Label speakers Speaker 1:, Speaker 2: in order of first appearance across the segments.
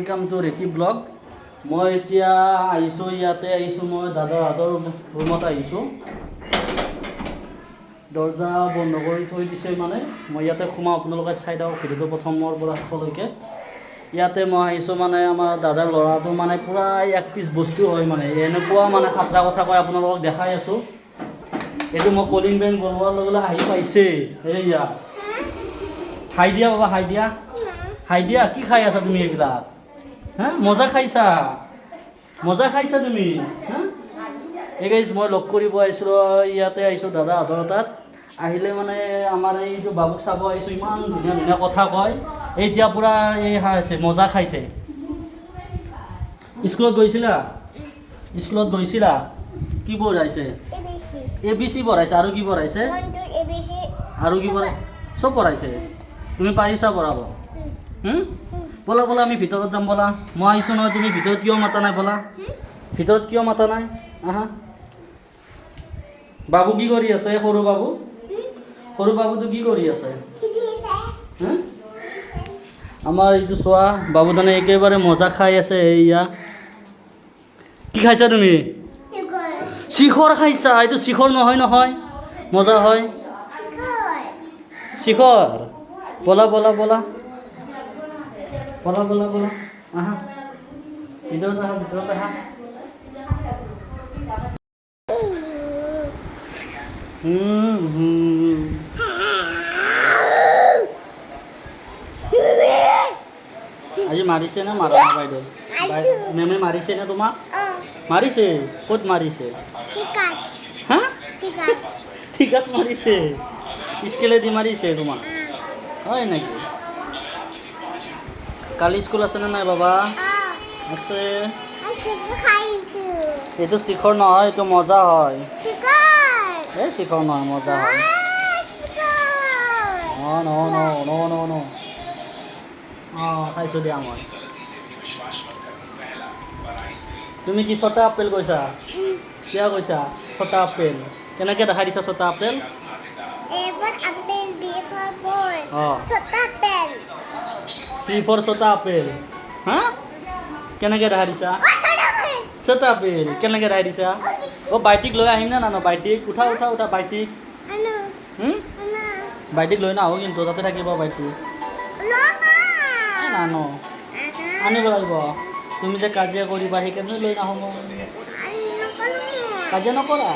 Speaker 1: Welcome to Ricky Blog. মই এতিয়া আহিছোঁ ইয়াতে আহিছোঁ মই দাদাহঁতৰ ৰুমত আহিছোঁ। দৰ্জা বন্ধ কৰি থৈ দিছে মানে মই ইয়াতে সোমাওঁ আপোনালোকে চাই দিয়ক ভিডিঅ'টো প্ৰথমৰ পৰা শেষলৈকে। ইয়াতে মই আহিছোঁ মানে আমাৰ দাদাৰ ল'ৰাটো মানে পুৰা এক পিচ বস্তু হয় মানে এনেকুৱা মানে সাতটা কথা কয় আপোনালোকক দেখাই আছোঁ। এইটো মই কলিং বেল বনোৱাৰ লগে লগে আহি পাইছে এইয়া হাই দিয়া বাবা হাই দিয়া কি খাই আছা তুমি এইবিলাক হা মজা খাইছা তুমি হা এই গাইজ মই লগ কৰিব আহিছিলোঁ ইয়াতে আহিছোঁ দাদাহঁতৰ তাত আহিলে মানে আমাৰ এইটো বাবুক চাব আহিছোঁ ইমান ধুনীয়া ধুনীয়া কথা কয় এতিয়া পূৰা এই খাইছে মজা খাইছে। স্কুলত গৈছিলা কি পঢ়াইছে ABC পঢ়াইছে আৰু কি পঢ়াইছে আৰু কি চব পঢ়াইছে তুমি পাৰিছা পঢ়াব বলা বলা আমি ভিতৰত যাম বলা মই আহিছোঁ নহয় তুমি ভিতৰত কিয় মাতা নাই বলা ভিতৰত কিয় মাতা নাই আহা বাবু কি কৰি আছে সৰু বাবুটো কি কৰি আছে আমাৰ এইটো চোৱা বাবুদানে একেবাৰে মজা খাই আছে এয়া কি খাইছা তুমি শিখৰ খাইছা এইটো শিখৰ নহয় মজা হয় শিখৰ বলা আহা ভিতৰত আহা আজি মাৰিছে না মাৰা নাই বাইদেউ মেমে মাৰিছে না তোমাক মাৰিছে ক'ত মাৰিছে হা ঠিকাত মাৰিছে স্কেলেদি মাৰিছে তোমাক হয় নেকি কালি স্কুল আছে নে নাই বাবা আছে এইটো শিখৰ নহয় এইটো মজা হয় এই শিখৰ নহয় মজা হয় ন খাইছোঁ দিয়া মই তুমি কি ছটা আপেল কৈছা কিয় কৈছা ছটা আপেল কেনেকৈ দেখাই দিছা ছটা আপেল C for ছটা আপেল হা কেনেকৈ দেখাই দিছা ছটা আপেল কেনেকৈ দেখাই দিছা বাইটিক লৈ আহিম না নানো বাইটিক উঠা বাইটিক বাইটিক লৈ নাহো কিন্তু তাতে থাকিব বাইটিক নানো আনিব লাগিব তুমি যে কাজিয়া কৰিবা সেইকাৰণে লৈ নাহো কাজিয়া নকৰা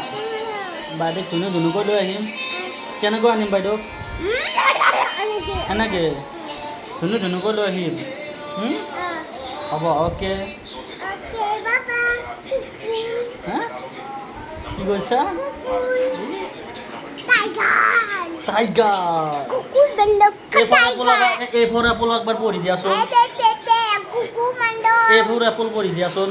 Speaker 1: বাইদেউক ধুনুকৈ লৈ আহিম কেনেকৈ আনিম বাইদেউক সেনেকৈ ধুনুকৈ লৈ আহিম হ'ব অ'কে হা কি কৈছা টাইগাৰ A for apple একবাৰ পঢ়ি দিয়াচোন A for apple পঢ়ি দিয়াচোন